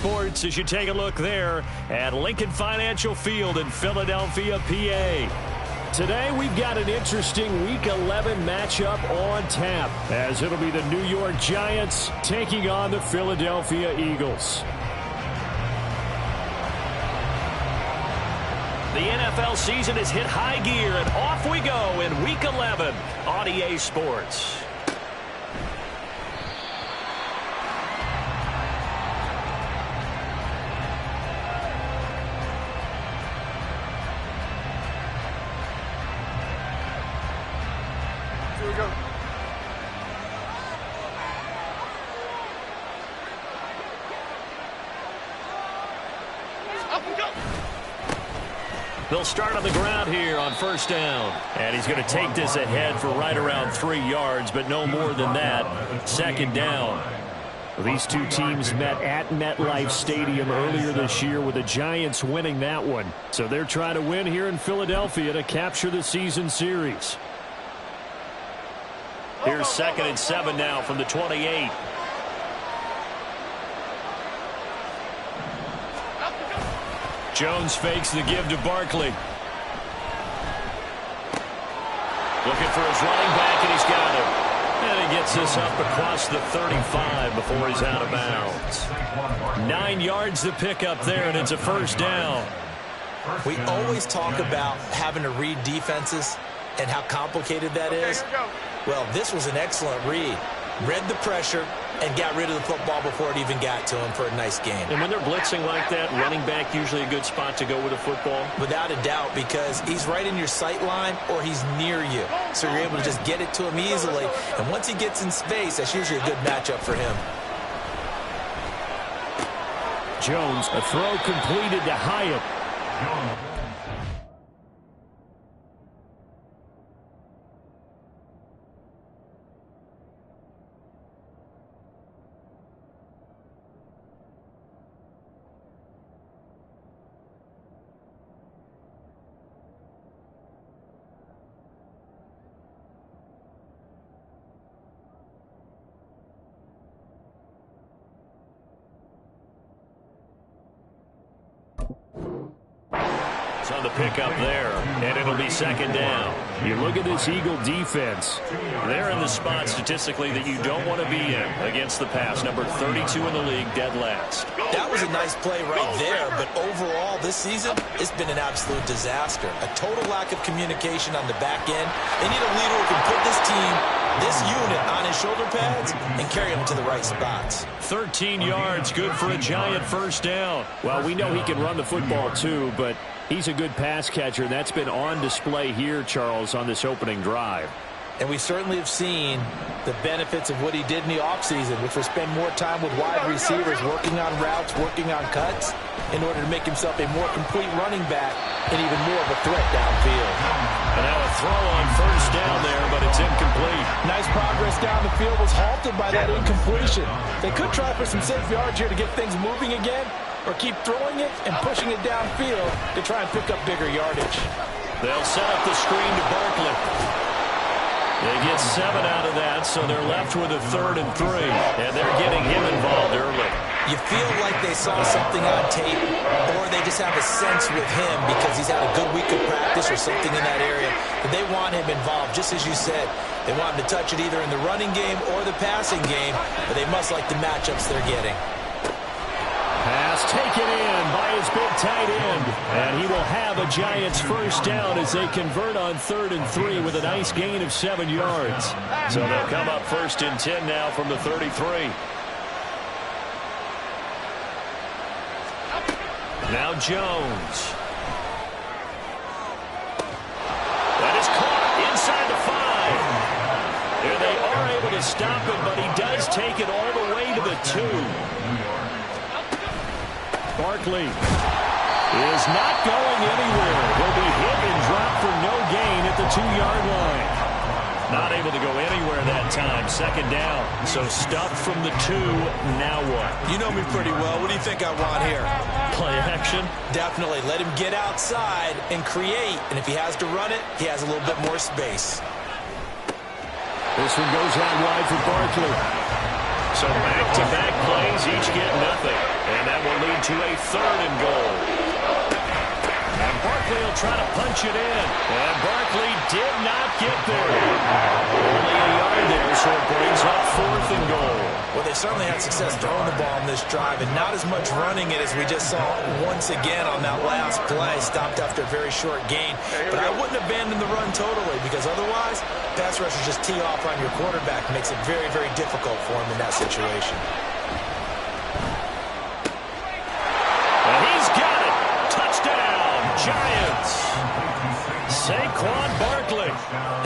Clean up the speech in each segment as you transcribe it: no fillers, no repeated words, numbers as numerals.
Sports as you take a look there at Lincoln Financial Field in Philadelphia, PA. Today we've got an interesting Week 11 matchup on tap as it'll be the New York Giants taking on the Philadelphia Eagles. The NFL season has hit high gear, and off we go in Week 11 on EA Sports. Here we go. Up we go. They'll start on the ground here on first down. And he's going to take this ahead for right around 3 yards, but no more than that. Second down. These two teams met at MetLife Stadium earlier this year with the Giants winning that one. So they're trying to win here in Philadelphia to capture the season series. Here's 2nd and 7 now from the 28. Jones fakes the give to Barkley. Looking for his running back, and he's got him. And he gets this up across the 35 before he's out of bounds. 9 yards to pick up there, and it's a first down. We always talk about having to read defenses and how complicated that is. Well, this was an excellent read. Read the pressure and got rid of the football before it even got to him for a nice game. And when they're blitzing like that, running back usually a good spot to go with a football? Without a doubt, because he's right in your sight line or he's near you. So you're able to just get it to him easily. And once he gets in space, that's usually a good matchup for him. Jones, a throw completed to Hyatt. On the pickup there, and it'll be second down. You look at this Eagle defense. They're in the spot statistically that you don't want to be in against the pass. Number 32 in the league, dead last. That was a nice play right there, but overall this season, it's been an absolute disaster. A total lack of communication on the back end. They need a leader who can put this team, this unit, on his shoulder pads and carry them to the right spots. 13 yards, good for a Giant first down. Well, we know he can run the football too, but he's a good pass catcher, and that's been on display here, Charles, on this opening drive. And we certainly have seen the benefits of what he did in the offseason, which was spend more time with wide receivers, working on routes, working on cuts, in order to make himself a more complete running back and even more of a threat downfield. And now a throw on first down there, but it's incomplete. Nice progress down the field, was halted by that incompletion. They could try for some safe yards here to get things moving again, or keep throwing it and pushing it downfield to try and pick up bigger yardage. They'll set up the screen to Barkley. They get 7 out of that, so they're left with a 3rd and 3, and they're getting him involved early. You feel like they saw something on tape, or they just have a sense with him because he's had a good week of practice or something in that area, but they want him involved, just as you said. They want him to touch it either in the running game or the passing game, but they must like the matchups they're getting. Pass taken in by his big tight end. And he will have a Giants first down as they convert on 3rd and 3 with a nice gain of 7 yards. So they'll come up 1st and 10 now from the 33. Now Jones. That is caught inside the 5. There they are able to stop it, but he does take it all the way to the 2. Barkley is not going anywhere. He'll be hit and dropped for no gain at the 2-yard line. Not able to go anywhere that time. 2nd down. So stuffed from the 2. Now what? You know me pretty well. What do you think I want here? Play action? Definitely. Let him get outside and create. And if he has to run it, he has a little bit more space. This one goes out wide for Barkley. So back-to-back plays, each get nothing. And that will to a 3rd and goal. And Barkley will try to punch it in. And Barkley did not get there. Only a yard there, so it brings up 4th and goal. Well, they certainly had success throwing the ball in this drive, and not as much running it as we just saw once again on that last play. Stopped after a very short gain. But I wouldn't abandon the run totally, because otherwise, pass rushers just tee off on your quarterback. Makes it very, very difficult for him in that situation. And he's got it. Touchdown, Giants. Saquon Barkley,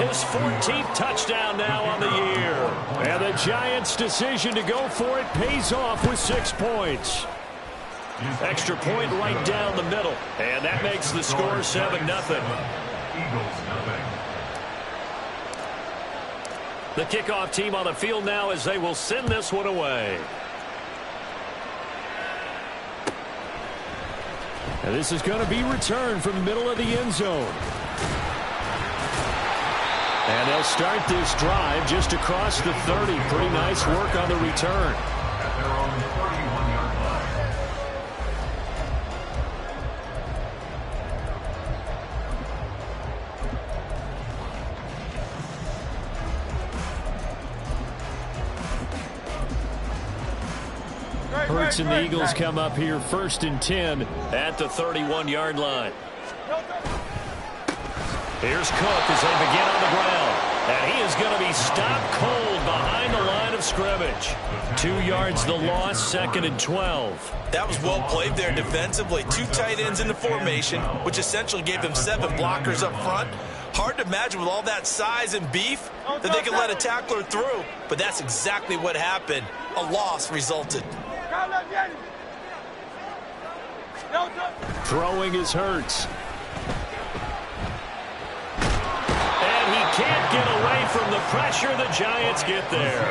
his 14th touchdown now on the year. And the Giants' decision to go for it pays off with 6 points. Extra point right down the middle. And that makes the score 7-0. The kickoff team on the field now as they will send this one away. And this is going to be returned from the middle of the end zone. And they'll start this drive just across the 30. Pretty nice work on the return. Hurts and the Eagles come up here 1st and 10 at the 31-yard line. Here's Cook as they begin on the ground. And he is going to be stopped cold behind the line of scrimmage. 2 yards the loss, 2nd and 12. That was well played there defensively. 2 tight ends in the formation, which essentially gave them 7 blockers up front. Hard to imagine with all that size and beef that they could let a tackler through. But that's exactly what happened. A loss resulted. Throwing is Hurts. And he can't get away from the pressure. The Giants get there.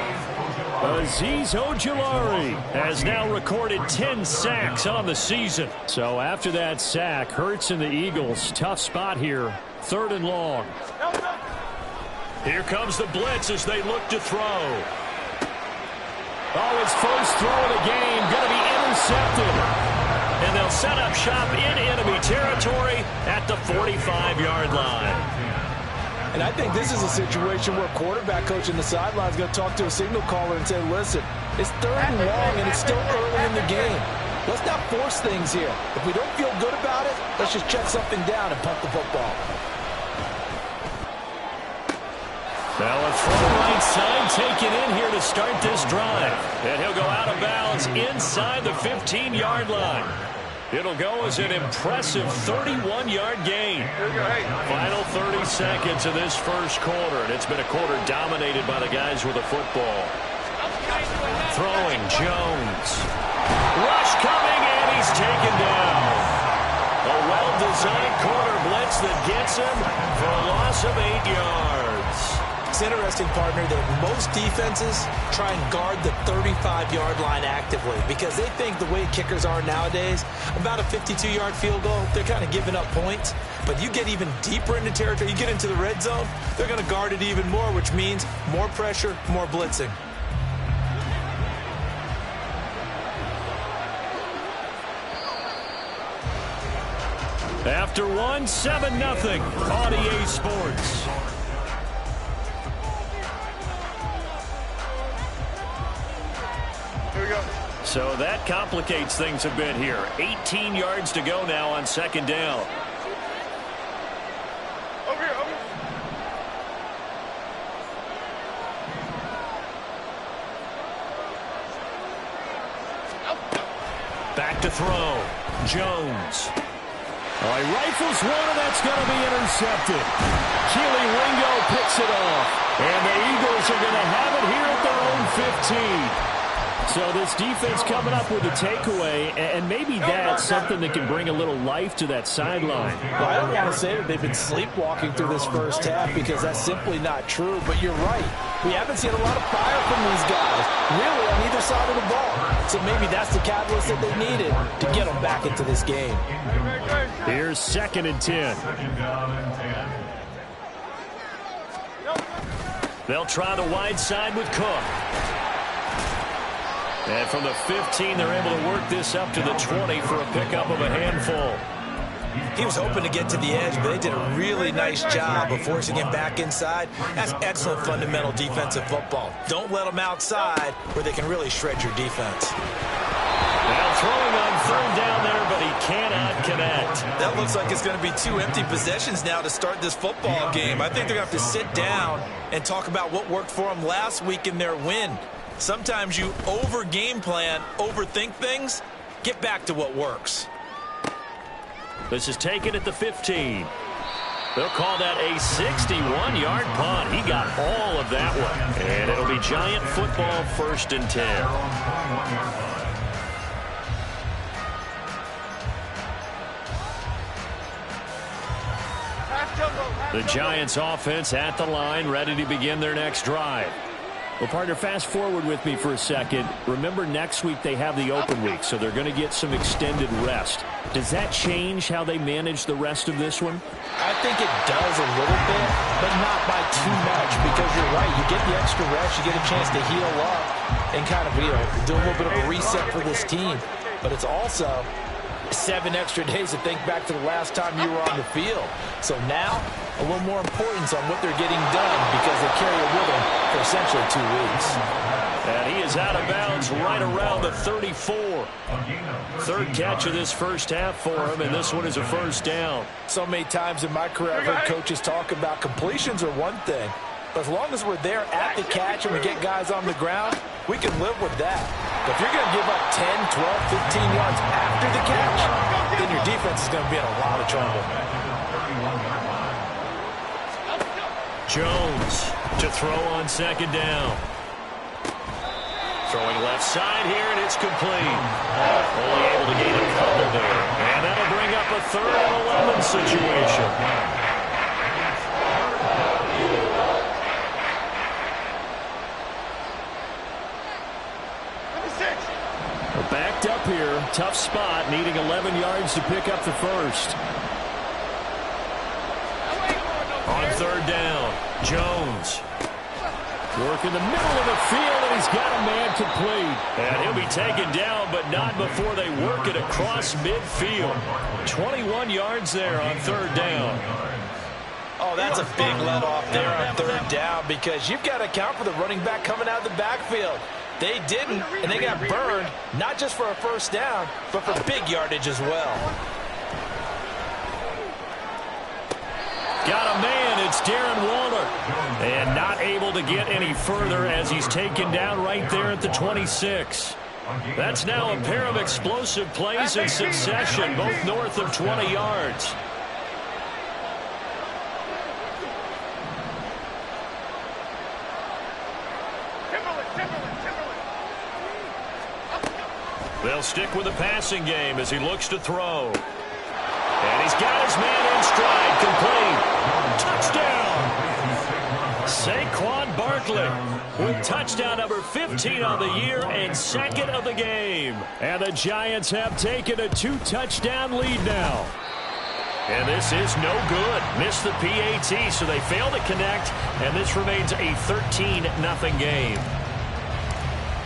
Azeez Ojulari has now recorded 10 sacks on the season. So after that sack, Hurts and the Eagles, tough spot here. 3rd and long. Here comes the blitz as they look to throw. Oh, his first throw of the game going to be intercepted. And they'll set up shop in enemy territory at the 45-yard line. And I think this is a situation where quarterback coach in the sideline is going to talk to a signal caller and say, listen, it's 3rd and long and it's still early in the game. Let's not force things here. If we don't feel good about it, let's just check something down and punt the football. Now a throw right side taken in here to start this drive. And he'll go out of bounds inside the 15-yard line. It'll go as an impressive 31-yard gain. Final 30 seconds of this first quarter, and it's been a quarter dominated by the guys with the football. Throwing Jones. Rush coming, and he's taken down. A well-designed quarter blitz that gets him for a loss of 8 yards. It's interesting, partner, that most defenses try and guard the 35-yard line actively because they think the way kickers are nowadays, about a 52-yard field goal, they're kind of giving up points. But you get even deeper into territory, you get into the red zone, they're going to guard it even more, which means more pressure, more blitzing. After one, 7-0 on EA Sports. So that complicates things a bit here. 18 yards to go now on 2nd down. Over here, over here. Back to throw. Jones. Oh, he rifles one, and that's going to be intercepted. Keely Ringo picks it off. And the Eagles are going to have it here at their own 15. So this defense coming up with a takeaway, and maybe that's something that can bring a little life to that sideline. Well, I don't want to say that they've been sleepwalking through this first half because that's simply not true, but you're right. We haven't seen a lot of fire from these guys, really, on either side of the ball. So maybe that's the catalyst that they needed to get them back into this game. Here's 2nd and 10. They'll try the wide side with Cook. And from the 15, they're able to work this up to the 20 for a pickup of a handful. He was hoping to get to the edge, but they did a really nice job of forcing him back inside. That's excellent fundamental defensive football. Don't let them outside where they can really shred your defense. Now throwing on third down there, but he cannot connect. That looks like it's going to be 2 empty possessions now to start this football game. I think they're going to have to sit down and talk about what worked for them last week in their win. Sometimes you over-game plan, overthink things. Get back to what works. This is taken at the 15. They'll call that a 61-yard punt. He got all of that one. And it'll be Giant football, 1st and 10. The Giants offense at the line, ready to begin their next drive. Well, partner, fast forward with me for a second. Remember, next week they have the open week, so they're going to get some extended rest. Does that change how they manage the rest of this one? I think it does a little bit, but not by too much, because you're right. You get the extra rest, you get a chance to heal up and kind of, do a little bit of a reset for this team. But it's also 7 extra days to think back to the last time you were on the field. So now, a little more importance on what they're getting done because they carry it with them for essentially 2 weeks. And he is out of bounds right around the 34. Third catch of this first half for him, and this one is a first down. So many times in my career, I've heard coaches talk about completions are one thing. But as long as we're there at the catch and we get guys on the ground, we can live with that. But if you're going to give up 10, 12, 15 yards after the catch, then your defense is going to be in a lot of trouble. Jones to throw on 2nd down. Throwing left side here, and it's complete. Only able to gain a couple there. And that'll bring up a 3rd and 11 situation. We're backed up here. Tough spot, needing 11 yards to pick up the first. On 3rd down, Jones. Work in the middle of the field, and he's got a man complete. And he'll be taken down, but not before they work it across midfield. 21 yards there on 3rd down. Oh, that's a big let off there on 3rd down because you've got to account for the running back coming out of the backfield. They didn't, and they got burned, not just for a first down, but for big yardage as well. Got a man, it's Darren Waller. And not able to get any further as he's taken down right there at the 26. That's now a pair of explosive plays in succession, both north of 20 yards. They'll stick with the passing game as he looks to throw. And he's got his man in stride, complete. Touchdown! Saquon Barkley with touchdown number 15 on the year and 2nd of the game. And the Giants have taken a 2-touchdown lead now. And this is no good. Missed the PAT, so they fail to connect, and this remains a 13-0 game.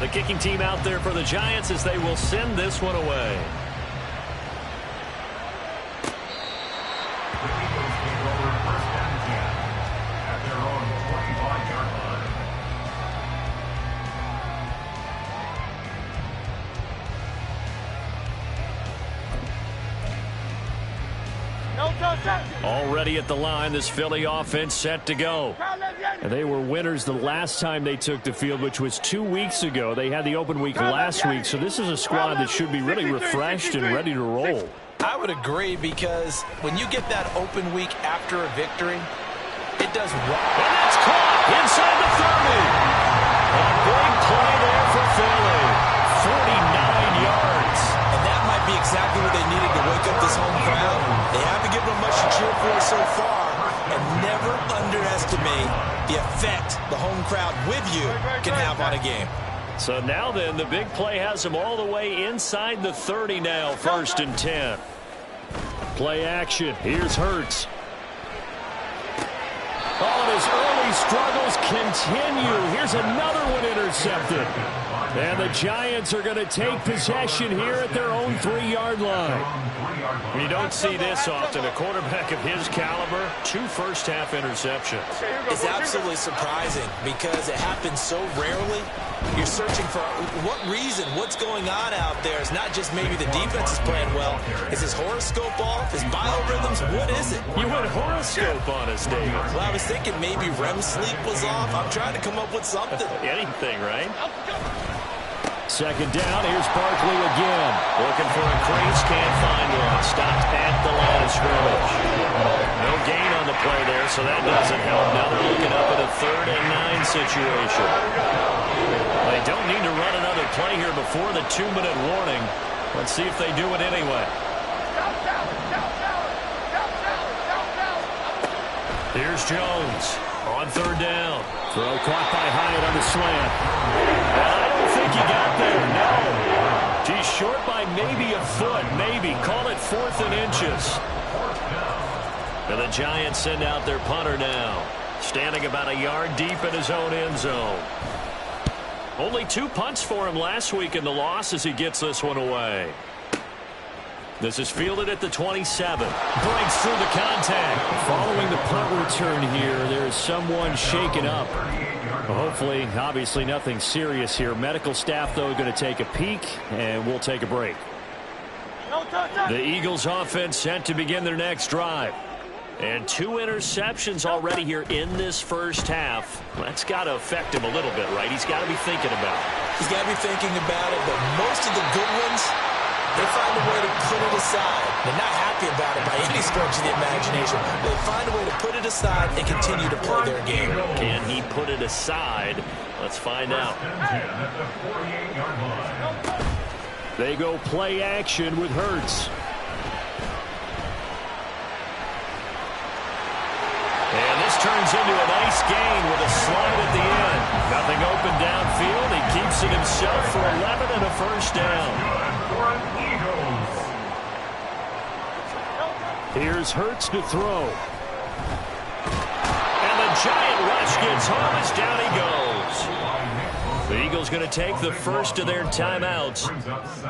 The kicking team out there for the Giants as they will send this one away. Already at the line, this Philly offense set to go. And they were winners the last time they took the field, which was 2 weeks ago. They had the open week last week, so this is a squad that should be really refreshed and ready to roll. I would agree because when you get that open week after a victory, it does well. And that's caught inside the 30. A big play there for Philly. 49 yards. And that might be exactly what they needed to wake up this home crowd. They haven't given them much to cheer for so far. And never underestimate the effect the home crowd with you can have on a game. So now then, the big play has them all the way inside the 30 now, 1st and 10. Play action. Here's Hurts. On his early struggles continue. Here's another one intercepted. And the Giants are going to take possession here at their own 3-yard line. You don't see this often. A quarterback of his caliber, 2 first-half interceptions. It's absolutely surprising because it happens so rarely. You're searching for what reason, what's going on out there. It's not just maybe the defense is playing well. Is his horoscope off? His biorhythms? What is it? You went horoscope on us, David. Well, I was thinking maybe REM sleep was off. I'm trying to come up with something. Anything, right? Second down, here's Barkley again. Looking for a crease, can't find one. Stopped at the line of scrimmage. No gain on the play there, so that doesn't help. Now they're looking up at a 3rd and 9 situation. They don't need to run another play here before the 2-minute warning. Let's see if they do it anyway. Here's Jones on 3rd down. Throw caught by Hyatt on the slant. And I don't think he got there, no. He's short by maybe a foot, maybe. Call it 4th and inches. And the Giants send out their punter now. Standing about a yard deep in his own end zone. Only 2 punts for him last week in the loss as he gets this one away. This is fielded at the 27. Breaks through the contact. Following the punt return here, there's someone shaken up. Hopefully, obviously nothing serious here. Medical staff, though, going to take a peek, and we'll take a break. The Eagles offense set to begin their next drive. And 2 interceptions already here in this first half. That's got to affect him a little bit, right? He's got to be thinking about it. He's got to be thinking about it, but most of the good ones, they find a way to put it aside. They're not happy about it by any stretch of the imagination. They find a way to put it aside and continue to play their game. Can he put it aside? Let's find out. They go play action with Hurts. And this turns into a nice gain with a slide at the end. Nothing open downfield. He keeps it himself for 11 and a first down. Here's Hurts to throw. And the giant rush gets home as down he goes. The Eagles going to take the first of their timeouts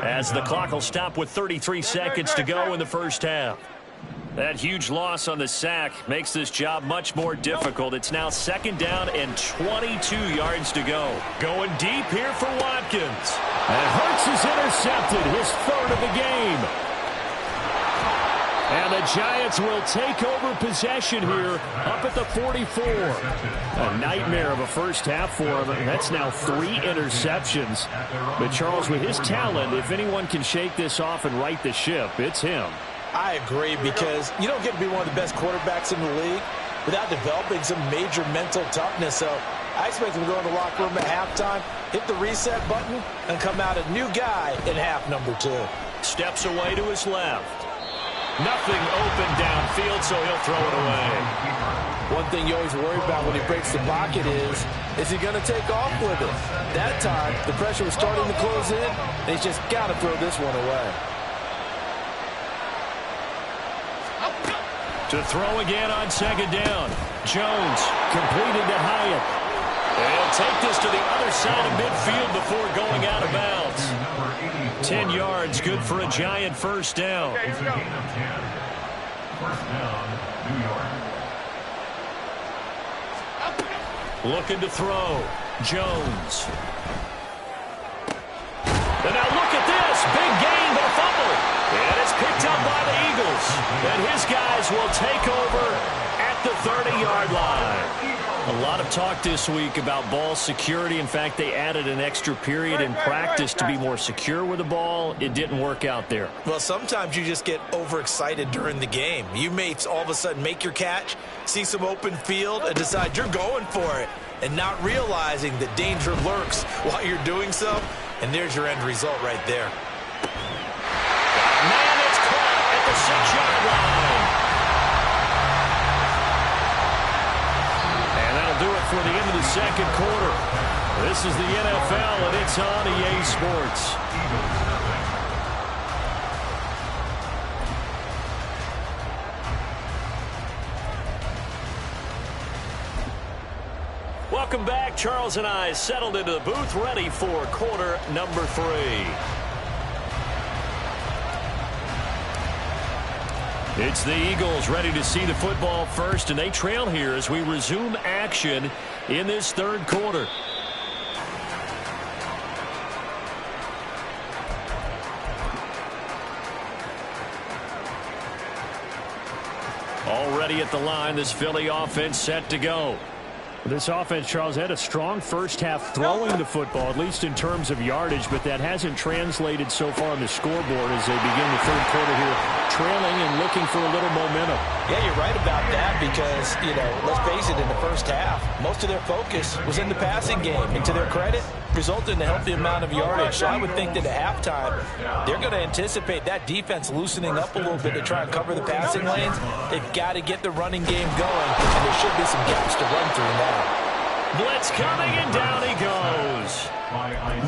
as the clock will stop with 33 seconds to go in the first half. That huge loss on the sack makes this job much more difficult. It's now 2nd down and 22 yards to go. Going deep here for Watkins. And Hurts is intercepted, his 3rd of the game. And the Giants will take over possession here up at the 44. A nightmare of a first half for him. That's now 3 interceptions. But Charles, with his talent, if anyone can shake this off and right the ship, it's him. I agree, because you don't get to be one of the best quarterbacks in the league without developing some major mental toughness. So I expect him to go in the locker room at halftime, hit the reset button, and come out a new guy in half number 2. Steps away to his left. Nothing open downfield, so he'll throw it away. One thing you always worry about when he breaks the pocket is he going to take off with it? That time, the pressure was starting to close in, and he's just got to throw this one away. To throw again on 2nd down. Jones completed to Hyatt. And he'll take this to the other side of midfield before going out of bounds. 10 yards, good for a Giant first down. Looking to throw. Jones. And now look at this. Big gain, but a fumble. And it's picked up by the Eagles. And his guys will take over at the 30-yard line. A lot of talk this week about ball security. In fact, they added an extra period in practice to be more secure with the ball. It didn't work out there. Well, sometimes you just get overexcited during the game. You may all of a sudden make your catch, see some open field, and decide you're going for it, and not realizing that danger lurks while you're doing so. And there's your end result right there. Man, it's caught at the 6-yard line. And that'll do it for the end of the second quarter. This is the NFL, and it's on EA Sports. Welcome back. Charles and I settled into the booth, ready for quarter number 3. It's the Eagles ready to see the football first, and they trail here as we resume action in this third quarter. Already at the line, this Philly offense set to go. This offense, Charles, had a strong first half throwing the football, at least in terms of yardage, but that hasn't translated so far on the scoreboard as they begin the third quarter here, trailing and looking for a little momentum. Yeah, you're right about that because, let's face it, in the first half, most of their focus was in the passing game. And to their credit, resulted in a healthy amount of yardage. So I would think that at halftime, they're going to anticipate that defense loosening up a little bit to try and cover the passing lanes. They've got to get the running game going, and there should be some gaps to run through now. Blitz coming, and down he goes.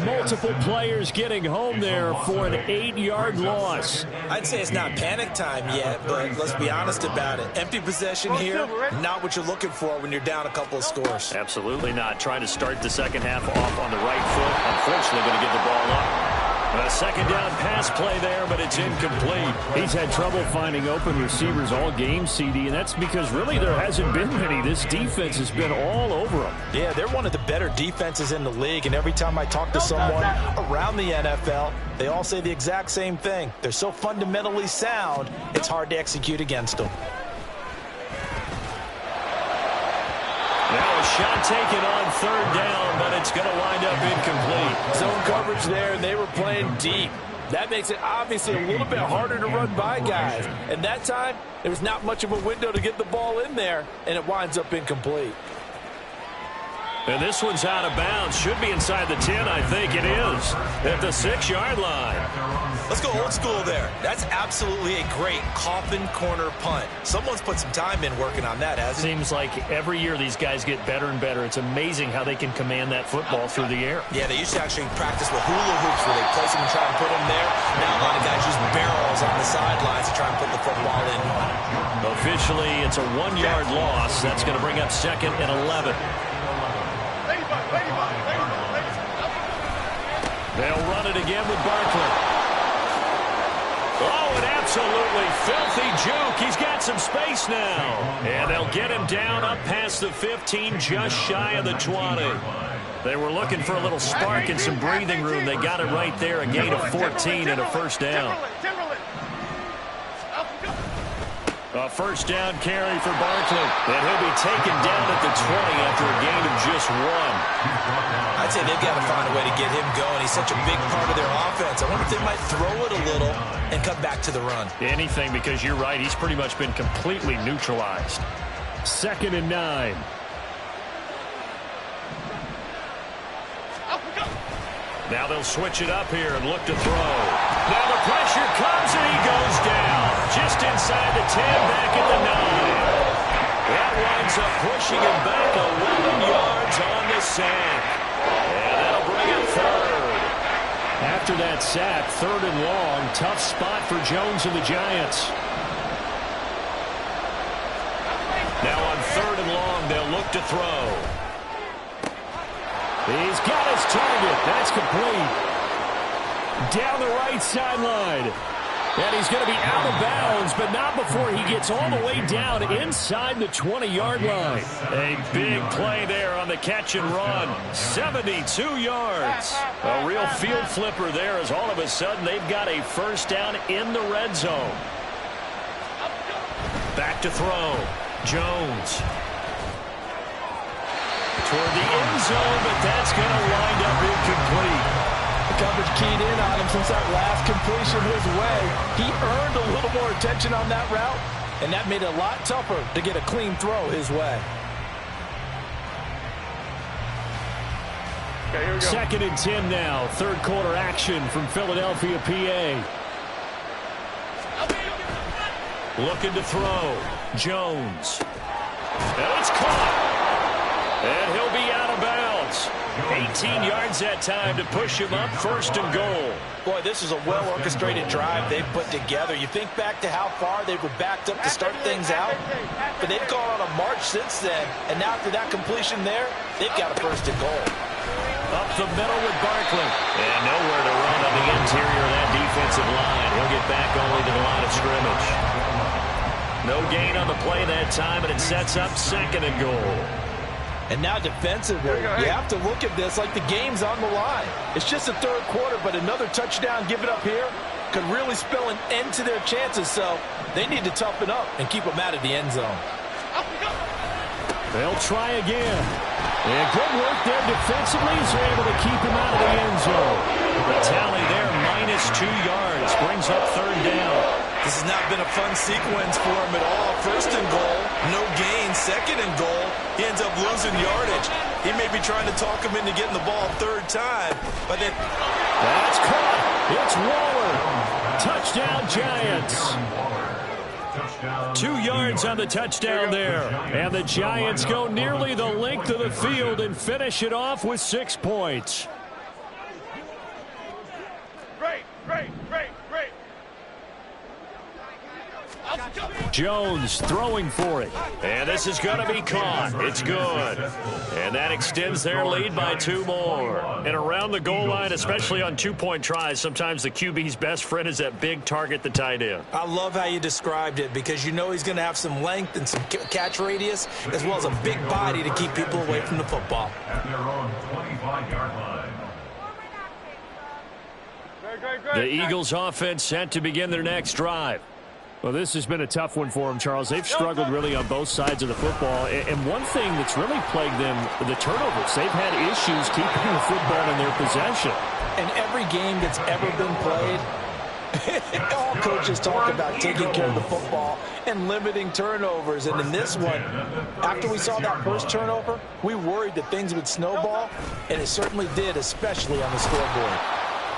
Multiple players getting home there for an 8-yard loss. I'd say it's not panic time yet, but let's be honest about it. Empty possession here, not what you're looking for when you're down a couple of scores. Absolutely not. Trying to start the second half off on the right foot. Unfortunately, going to get the ball up. A second down pass play there, but it's incomplete. He's had trouble finding open receivers all game, CD, and that's because really there hasn't been many. This defense has been all over them. Yeah, they're one of the better defenses in the league, and every time I talk to someone around the NFL, they all say the exact same thing. They're so fundamentally sound, it's hard to execute against them. Now a shot taken on third down, but it's going to wind up incomplete. Zone coverage there, and they were playing deep. That makes it obviously a little bit harder to run by guys. And that time, there was not much of a window to get the ball in there, and it winds up incomplete. And this one's out of bounds. Should be inside the 10, I think it is. At the 6-yard line. Let's go old school there. That's absolutely a great coffin corner punt. Someone's put some time in working on that, hasn't it? Seems like every year these guys get better and better. It's amazing how they can command that football through the air. Yeah, they used to actually practice with hula hoops where they place them and try and put them there. Now a lot of guys use barrels on the sidelines to try and put the football in. Officially, it's a 1-yard loss. That's going to bring up 2nd and 11. They'll run it again with Barkley. Oh, an absolutely filthy juke. He's got some space now. And they'll get him down up past the 15, just shy of the 20. They were looking for a little spark and some breathing room. They got it right there, a gain of 14 and a first down. A first down carry for Barkley. And he'll be taken down at the 20 after a gain of just 1. I'd say they've got to find a way to get him going. He's such a big part of their offense. I wonder if they might throw it a little and come back to the run. Anything, because you're right. He's pretty much been completely neutralized. 2nd and 9. Now they'll switch it up here and look to throw. Now the pressure comes and he goes down. Just inside the 10, back at the 9. That winds up pushing him back 11 yards on the sack. And that'll bring him 3rd. After that sack, 3rd and long, tough spot for Jones and the Giants. Now on 3rd and long, they'll look to throw. He's got his target. That's complete. Down the right sideline. And he's going to be out of bounds, but not before he gets all the way down inside the 20-yard line. A big play there on the catch and run. 72 yards. A real field flipper there as all of a sudden they've got a first down in the red zone. Back to throw. Jones. Toward the end zone, but that's going to wind up incomplete. The coverage keyed in on him since that last completion his way. He earned a little more attention on that route, and that made it a lot tougher to get a clean throw his way. Okay, here we go. 2nd and 10 now. Third quarter action from Philadelphia, PA. Looking to throw. Jones. And it's caught. And he'll be out of bounds. bounds. 18 yards that time to push him up, 1st and goal. Boy, this is a well-orchestrated drive they've put together. You think back to how far they were backed up to start things out, but they've gone on a march since then, and now after that completion there, they've got a 1st and goal. Up the middle with Barkley. And nowhere to run on the interior of that defensive line. He'll get back only to the line of scrimmage. No gain on the play that time, and it sets up 2nd and goal. And now defensively, you have to look at this like the game's on the line. It's just the 3rd quarter, but another touchdown given up here could really spell an end to their chances, so they need to toughen up and keep them out of the end zone. They'll try again. And good work there defensively as they're able to keep him out of the end zone. The tally there, -2 yards, brings up 3rd down. This has not been a fun sequence for him at all. 1st and goal, no gain. 2nd and goal, he ends up losing yardage. He may be trying to talk him into getting the ball 3rd time, but then... That's caught. It's Waller. Touchdown, Giants. 2 yards on the touchdown there. And the Giants go nearly the length of the field and finish it off with 6 points. Great. Jones throwing for it. And this is going to be caught. It's good. And that extends their lead by 2 more. And around the goal line, especially on 2-point tries, sometimes the QB's best friend is that big target, the tight end. I love how you described it because you know he's going to have some length and some catch radius as well as a big body to keep people away from the football. At their own 25-yard line. The Eagles offense set to begin their next drive. Well, this has been a tough one for them, Charles. They've struggled really on both sides of the football. And one thing that's really plagued them, the turnovers. They've had issues keeping the football in their possession. And every game that's ever been played, all coaches talk about taking care of the football and limiting turnovers. And in this one, after we saw that first turnover, we worried that things would snowball, and it certainly did, especially on the scoreboard.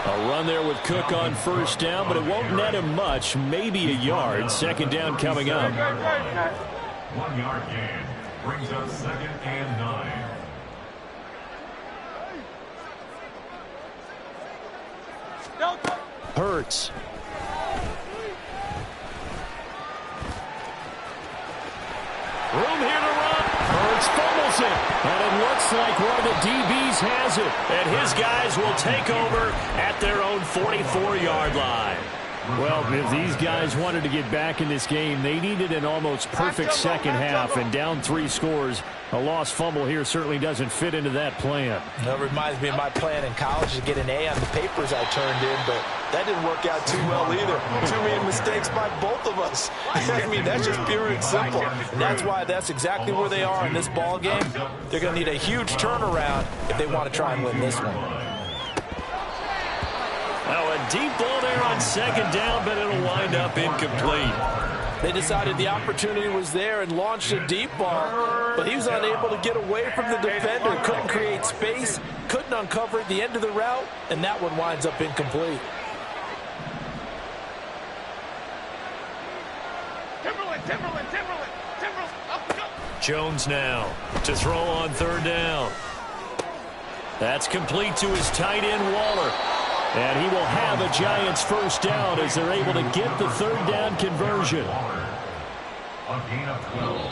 A run there with Cook on 1st down, but it won't net him much, maybe a yard. 2nd down coming up. 1 yard gain brings up 2nd and 9. Hurts. Room here to run. Hurts fumbles it. And it looks like one of the DBs has it. And his guys will take over at their own 44-yard line. Well, if these guys wanted to get back in this game, they needed an almost perfect second half. And down 3 scores, a lost fumble here certainly doesn't fit into that plan. That reminds me of my plan in college to get an A on the papers I turned in, but that didn't work out too well either. Too many mistakes by both of us. I mean, that's just pure and simple. And that's why that's exactly where they are in this ball game. They're going to need a huge turnaround if they want to try and win this one. Now a deep ball there on 2nd down, but it'll wind up incomplete. They decided the opportunity was there and launched a deep ball, but he was unable to get away from the defender. Couldn't create space, couldn't uncover at the end of the route, and that one winds up incomplete. Timberland. Jones now to throw on 3rd down. That's complete to his tight end, Waller. And he will have a Giants 1st down as they're able to get the 3rd down conversion.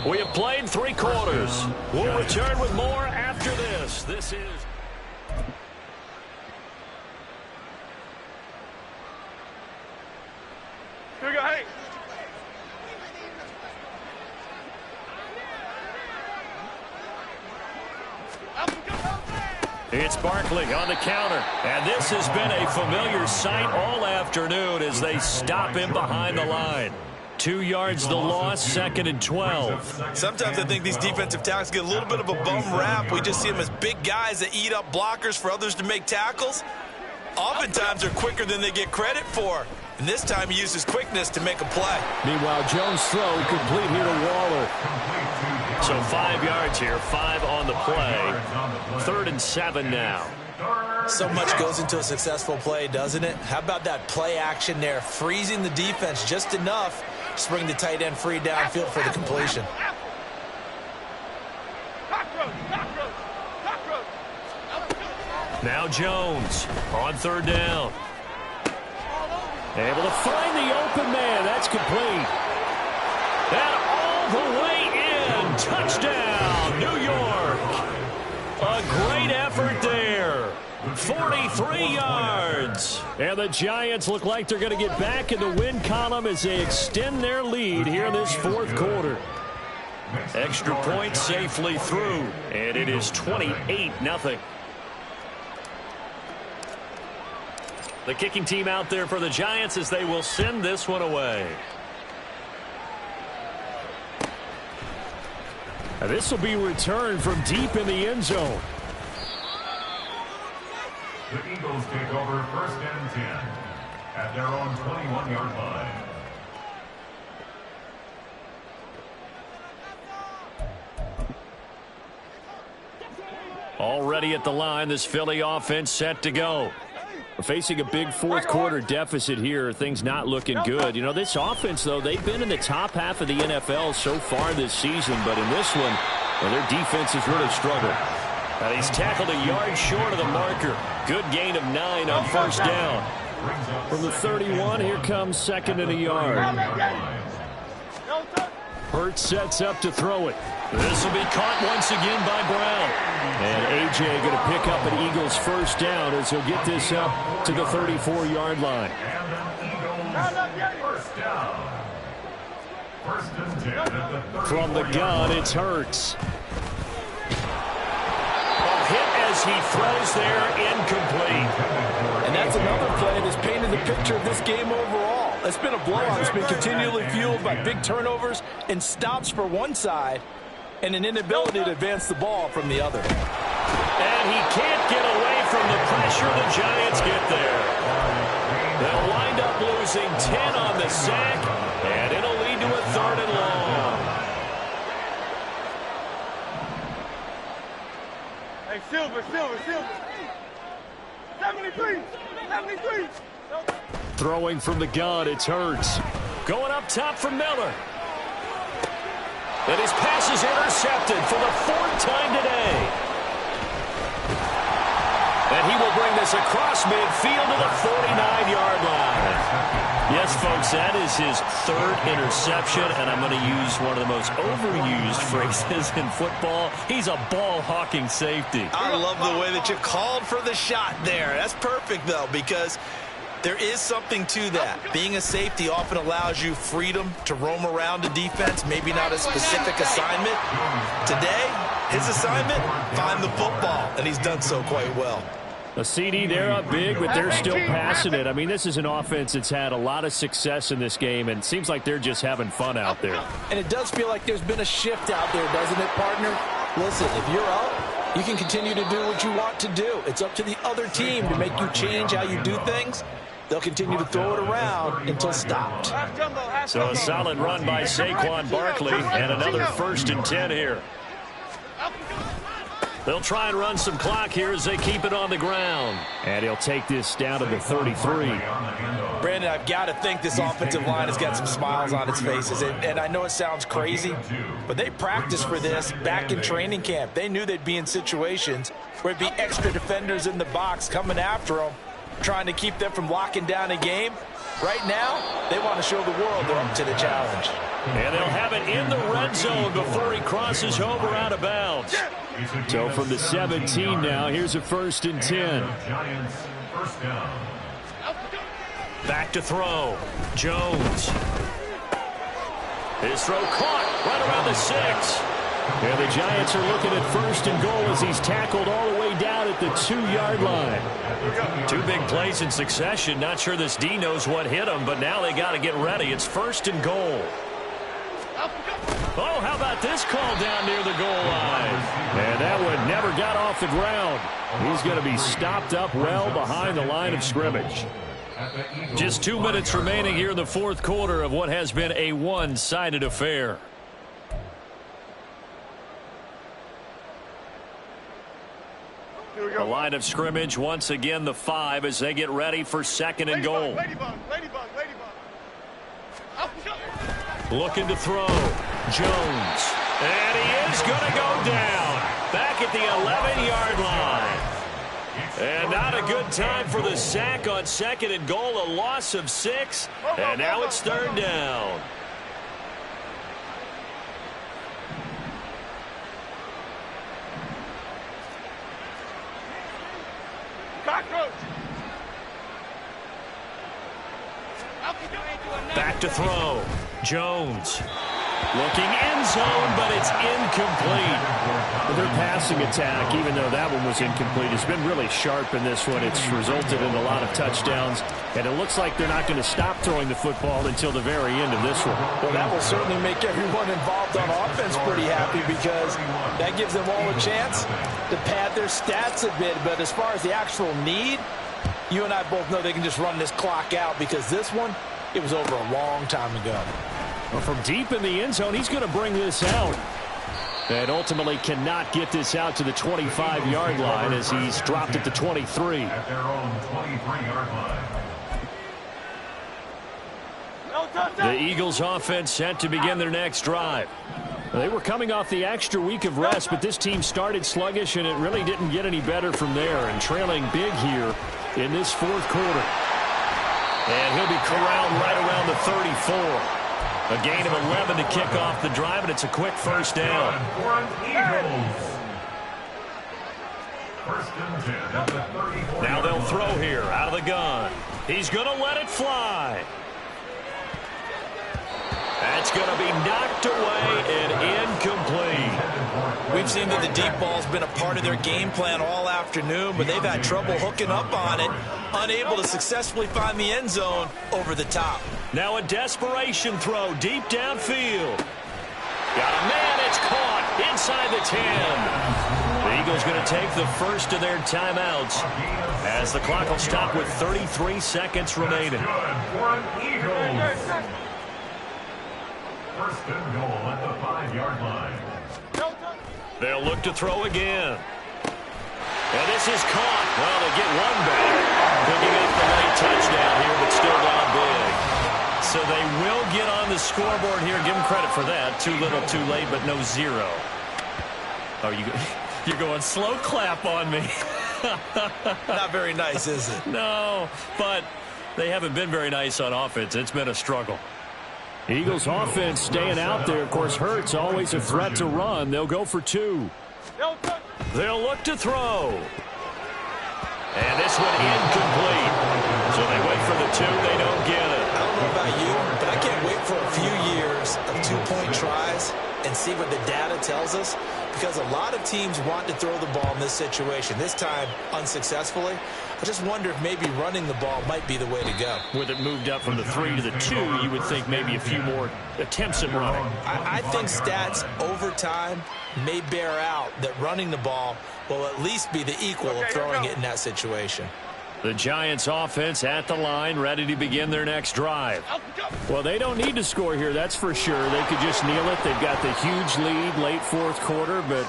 We have played 3 quarters. We'll return with more after this. This is... Here we go, hey. It's Barkley on the counter. And this has been a familiar sight all afternoon as they stop him behind the line. 2 yards the loss, 2nd and 12. Sometimes I think these defensive tackles get a little bit of a bum rap. We just see them as big guys that eat up blockers for others to make tackles. Oftentimes they're quicker than they get credit for. And this time he uses quickness to make a play. Meanwhile, Jones' throw complete here to Waller. So 5 yards here, 5 on the play. 3rd and 7 now. So much goes into a successful play, doesn't it? How about that play action there, freezing the defense just enough to bring the tight end free downfield for the completion. Now Jones on third down. Able to find the open man. That's complete. And all the way in. Touchdown, New York. A great effort there. 43 yards. And the Giants look like they're going to get back in the win column as they extend their lead here in this fourth quarter. Extra point safely through. And it is 28-0. The kicking team out there for the Giants as they will send this one away. And this will be returned from deep in the end zone. The Eagles take over 1st and 10 at their own 21-yard line. Already at the line, this Philly offense set to go. We're facing a big fourth quarter deficit here. Things not looking good. You know, this offense, though, they've been in the top half of the NFL so far this season. But in this one, well, their defense has really struggled. And he's tackled a yard short of the marker. Good gain of 9 on first down. From the 31, here comes second and a yard. Hurts sets up to throw it. This will be caught once again by Brown. And A.J. going to pick up an Eagles first down as he'll get this up to the 34-yard line. From the gun, it's Hurts. A hit as he throws there, incomplete. And that's another play that's painted the picture of this game overall. It's been a blowout. It's been continually fueled by big turnovers and stops for one side and an inability to advance the ball from the other. And he can't get away from the pressure. The Giants get there. They'll wind up losing 10 on the sack, and it'll lead to a 3rd and long. Hey, Silver. 73. Throwing from the gun, it's Hurts. Going up top for Miller. And his pass is intercepted for the 4th time today. And he will bring this across midfield to the 49-yard line. Yes, folks, that is his 3rd interception, and I'm going to use one of the most overused phrases in football. He's a ball-hawking safety. I love the way that you called for the shot there. That's perfect, though, because there is something to that. Being a safety often allows you freedom to roam around the defense, maybe not a specific assignment. Today, his assignment, find the football, and he's done so quite well. A CD, they're up big, but they're still passing it. I mean, this is an offense that's had a lot of success in this game, and it seems like they're just having fun out there. And it does feel like there's been a shift out there, doesn't it, partner? Listen, if you're up, you can continue to do what you want to do. It's up to the other team to make you change how you do things. They'll continue to throw it around until stopped. So a solid run by Saquon Barkley, and another 1st and 10 here. They'll try and run some clock here as they keep it on the ground. And he'll take this down to the 33. Brandon, I've got to think this offensive line has got some smiles on its faces. And I know it sounds crazy, but they practiced for this back in training camp. They knew they'd be in situations where it'd be extra defenders in the box coming after them, trying to keep them from locking down a game. Right now, they want to show the world they're up to the challenge. And they'll have it in the red zone before he crosses over out of bounds. So from the 17 now, here's a 1st and 10. Back to throw. Jones. His throw caught right around the 6. And the Giants are looking at 1st and goal as he's tackled all the way down at the 2-yard line. 2 big plays in succession. Not sure this D knows what hit him, but now they got to get ready. It's 1st and goal. Oh, how about this call down near the goal line? And that one never got off the ground. He's going to be stopped up well behind the line of scrimmage. Just 2 minutes remaining here in the 4th quarter of what has been a one-sided affair. The line of scrimmage, once again, the 5 as they get ready for 2nd and goal. Looking to throw. Jones. And he is going to go down. Back at the 11-yard line. And not a good time for the sack on 2nd and goal, a loss of 6. And now it's 3rd down. Cockroach. Back to throw. Jones. Looking end zone, but it's incomplete. Their passing attack, even though that one was incomplete, has been really sharp in this one. It's resulted in a lot of touchdowns, and it looks like they're not going to stop throwing the football until the very end of this one. Well, that will certainly make everyone involved on offense pretty happy because that gives them all a chance to pad their stats a bit. But as far as the actual need, you and I both know they can just run this clock out because this one, it was over a long time ago. Well, from deep in the end zone, he's going to bring this out. And ultimately cannot get this out to the 25-yard line as he's dropped at the 23. At their own 23-yard line. The Eagles offense set to begin their next drive. They were coming off the extra week of rest, but this team started sluggish, and it really didn't get any better from there. And trailing big here in this 4th quarter. And he'll be corralled right around the 34. A gain of 11 to kick off the drive, and it's a quick 1st down. Now they'll throw here out of the gun. He's going to let it fly. That's going to be knocked away and incomplete. We've seen that the deep ball's been a part of their game plan all afternoon, but they've had trouble hooking up on it, unable to successfully find the end zone over the top. Now a desperation throw deep downfield. Got a man, it's caught inside the 10. The Eagles going to take the first of their timeouts as the clock will stop with 33 seconds remaining. First and goal at the 5-yard line. They'll look to throw again. And this is caught. Well, they get one back. Picking up the late touchdown here, but still down big. So they will get on the scoreboard here. Give them credit for that. Too little, too late, but no 0. Oh, you're going slow clap on me. Not very nice, is it? No, but they haven't been very nice on offense. It's been a struggle. Eagles offense staying out there. Of course, Hurts always a threat to run. They'll go for 2. They'll look to throw. And this one incomplete. So they wait for the 2. They don't get it. I don't know about you, but I can't wait for a few years of 2-point tries and see what the data tells us, because a lot of teams want to throw the ball in this situation. This time, unsuccessfully. I just wonder if maybe running the ball might be the way to go. With it moved up from the 3 to the 2, you would think maybe a few more attempts at running. I think stats over time may bear out that running the ball will at least be the equal of throwing it in that situation. The Giants offense at the line, ready to begin their next drive. Well, they don't need to score here, that's for sure. They could just kneel it. They've got the huge lead late 4th quarter, but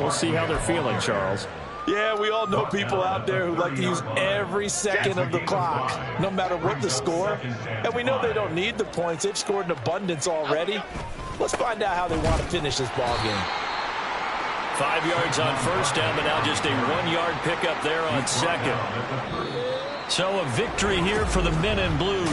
we'll see how they're feeling, Charles. Yeah, we all know people out there who like to use every second of the clock, no matter what the score. And we know they don't need the points. They've scored in abundance already. Let's find out how they want to finish this ball game. 5 yards on 1st down, but now just a 1-yard pickup there on 2nd. So a victory here for the men in blue.